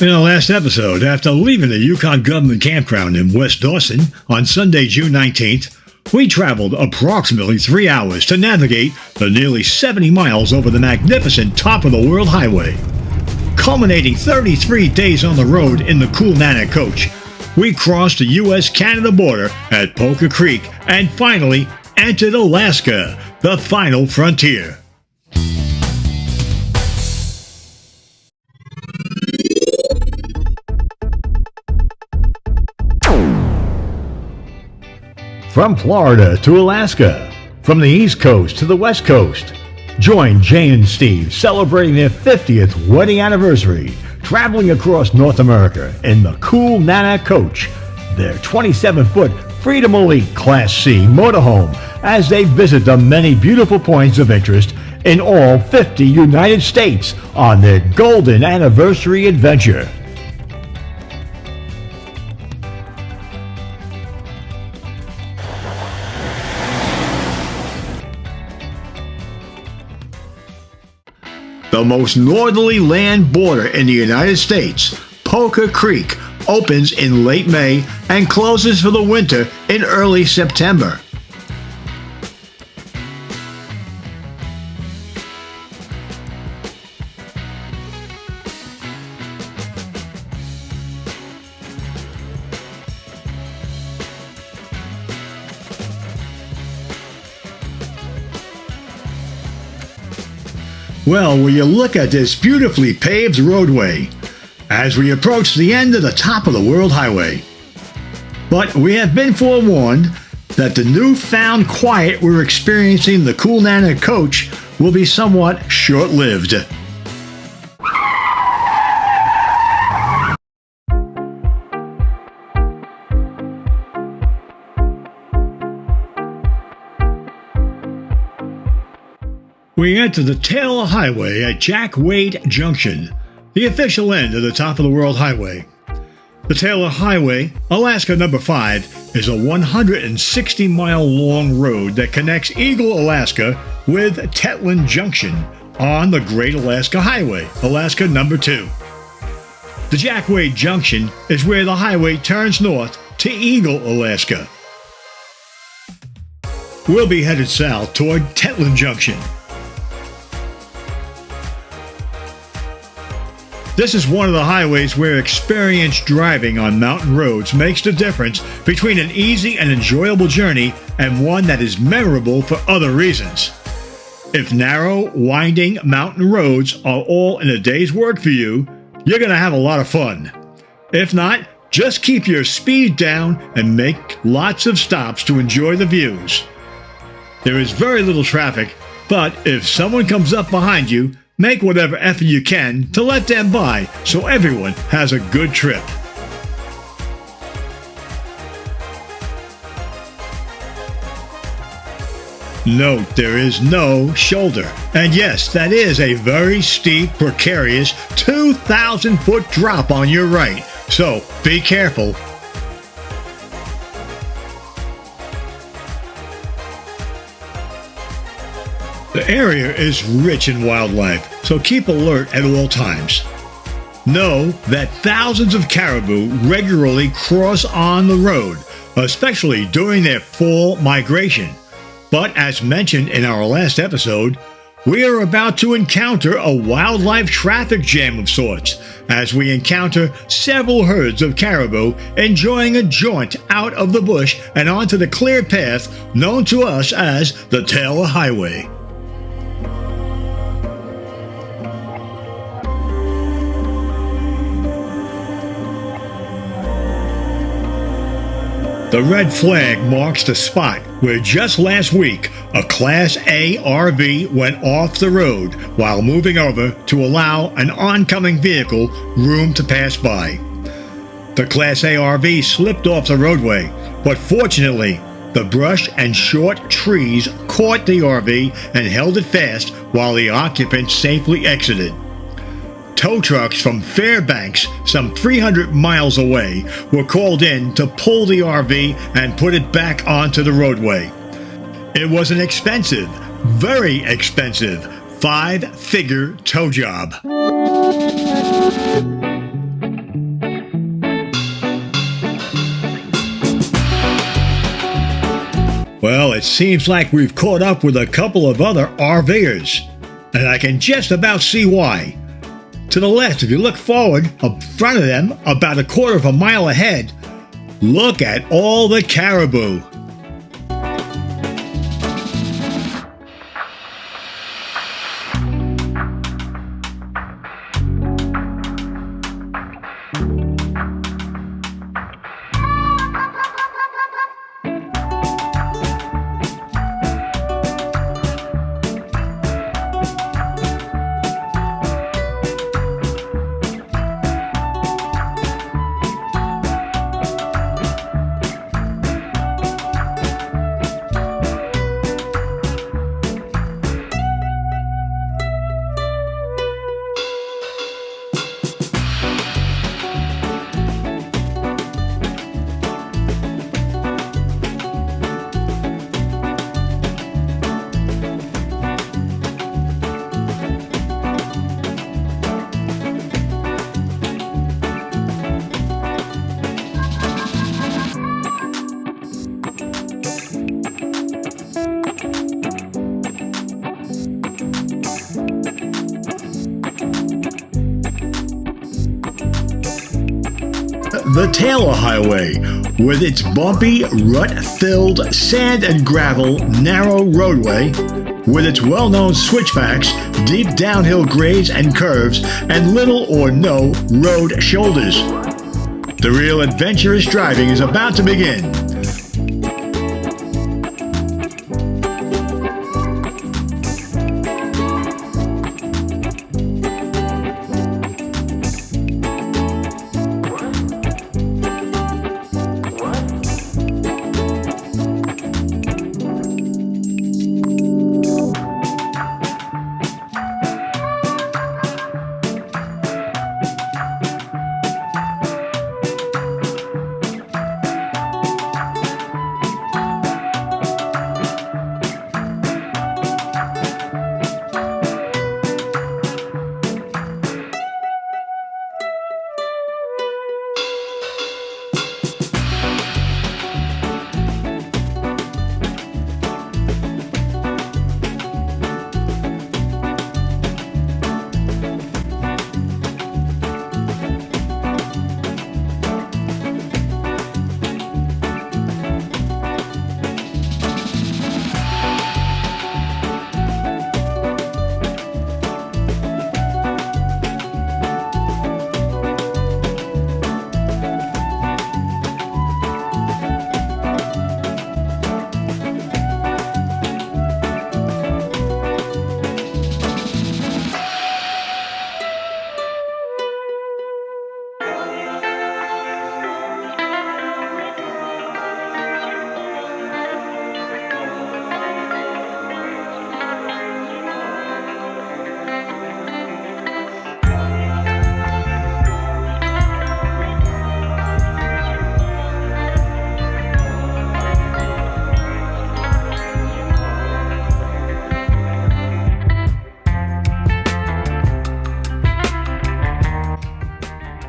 In our last episode, after leaving the Yukon government campground in West Dawson on Sunday, June 19th, we traveled approximately 3 hours to navigate the nearly 70 miles over the magnificent top-of-the-world highway. Culminating 33 days on the road in the cool Nana coach, we crossed the U.S.-Canada border at Poker Creek and finally entered Alaska, the final frontier. From Florida to Alaska, from the East Coast to the West Coast, join Jane and Steve celebrating their 50th wedding anniversary, traveling across North America in the cool Nana coach, their 27-foot Freedom Elite Class C motorhome, as they visit the many beautiful points of interest in all 50 United States on their golden anniversary adventure. The most northerly land border in the United States, Poker Creek, opens in late May and closes for the winter in early September. Well, will you look at this beautifully paved roadway as we approach the end of the top-of-the-world highway. But we have been forewarned that the newfound quiet we're experiencing in the cool Nana coach will be somewhat short-lived. We enter the Taylor Highway at Jack Wade Junction, the official end of the top-of-the-world highway. The Taylor Highway, Alaska number 5, is a 160-mile-long road that connects Eagle, Alaska with Tetlin Junction on the Great Alaska Highway, Alaska number 2. The Jack Wade Junction is where the highway turns north to Eagle, Alaska. We'll be headed south toward Tetlin Junction. This is one of the highways where experienced driving on mountain roads makes the difference between an easy and enjoyable journey and one that is memorable for other reasons. If narrow, winding mountain roads are all in a day's work for you, you're going to have a lot of fun. If not, just keep your speed down and make lots of stops to enjoy the views. There is very little traffic, but if someone comes up behind you, make whatever effort you can to let them by so everyone has a good trip. Note there is no shoulder. And yes, that is a very steep, precarious 2,000-foot drop on your right. So be careful. The area is rich in wildlife, so keep alert at all times. Know that thousands of caribou regularly cross on the road, especially during their fall migration. But as mentioned in our last episode, we are about to encounter a wildlife traffic jam of sorts, as we encounter several herds of caribou enjoying a jaunt out of the bush and onto the clear path known to us as the Taylor Highway. The red flag marks the spot where just last week a Class A RV went off the road while moving over to allow an oncoming vehicle room to pass by. The Class A RV slipped off the roadway, but fortunately, the brush and short trees caught the RV and held it fast while the occupant safely exited. Tow trucks from Fairbanks, some 300 miles away, were called in to pull the RV and put it back onto the roadway. It was an expensive, very expensive, 5-figure tow job. Seems like we've caught up with a couple of other RVers, and I can just about see why. To the left, if you look forward, up front of them, about a quarter of a mile ahead, look at all the caribou. The Taylor Highway, with its bumpy, rut-filled sand and gravel narrow roadway, with its well-known switchbacks, deep downhill grades and curves, and little or no road shoulders. The real adventurous driving is about to begin.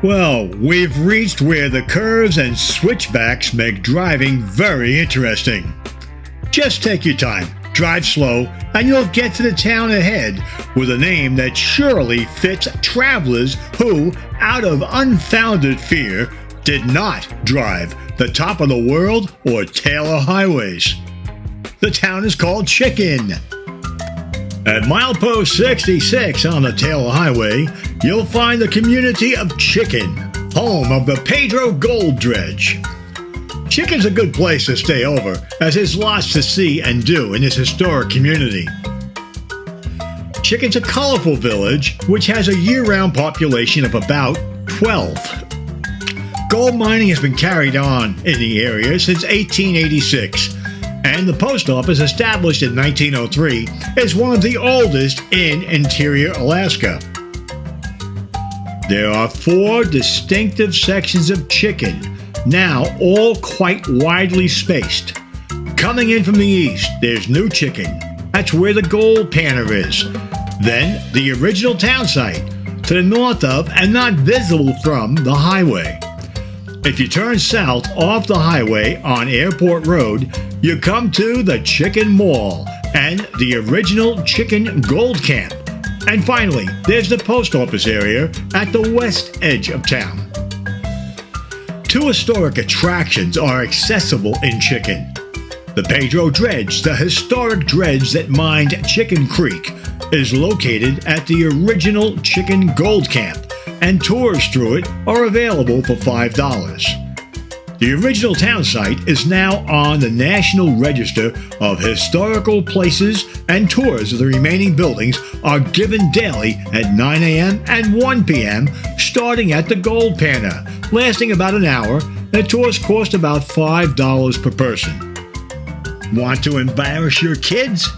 Well, we've reached where the curves and switchbacks make driving very interesting. Just take your time, drive slow, and you'll get to the town ahead with a name that surely fits travelers who, out of unfounded fear, did not drive the top of the world or Taylor highways. The town is called Chicken. At milepost 66 on the Taylor Highway, you'll find the community of Chicken, home of the Pedro Gold Dredge. Chicken's a good place to stay over, as there's lots to see and do in this historic community. Chicken's a colorful village, which has a year-round population of about 12. Gold mining has been carried on in the area since 1886, and the post office, established in 1903, is one of the oldest in interior Alaska. There are 4 distinctive sections of Chicken, now all quite widely spaced. Coming in from the east, there's New Chicken. That's where the gold panner is. Then, the original town site, to the north of and not visible from the highway. If you turn south off the highway on Airport Road, you come to the Chicken Mall and the original Chicken Gold Camp. And finally, there's the post office area at the west edge of town. 2 historic attractions are accessible in Chicken. The Pedro Dredge, the historic dredge that mined Chicken Creek, is located at the original Chicken Gold Camp, and tours through it are available for $5. The original town site is now on the National Register of Historical Places, and tours of the remaining buildings are given daily at 9 a.m. and 1 p.m. starting at the Gold Panna, lasting about an hour. The tours cost about $5 per person. Want to embarrass your kids?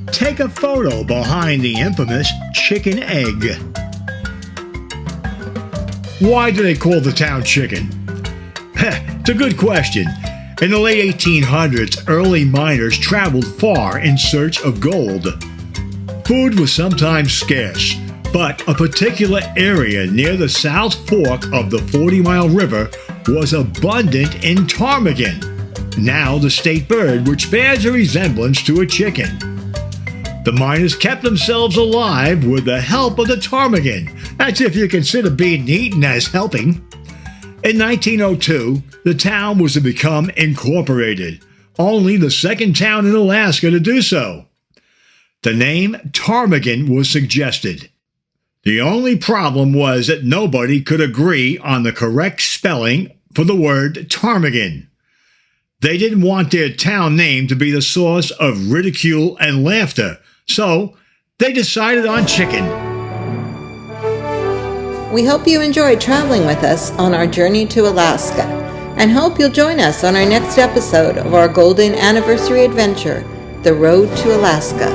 Take a photo behind the infamous chicken egg. Why do they call the town Chicken? It's a good question. In the late 1800s, early miners traveled far in search of gold. Food was sometimes scarce, but a particular area near the South Fork of the 40 Mile River was abundant in ptarmigan, now the state bird, which bears a resemblance to a chicken. The miners kept themselves alive with the help of the ptarmigan, as if you consider being eaten as helping. In 1902, the town was to become incorporated, only the second town in Alaska to do so. The name Ptarmigan was suggested. The only problem was that nobody could agree on the correct spelling for the word ptarmigan. They didn't want their town name to be the source of ridicule and laughter, so they decided on Chicken. We hope you enjoyed traveling with us on our journey to Alaska, and hope you'll join us on our next episode of our Golden Anniversary Adventure, The Road to Alaska.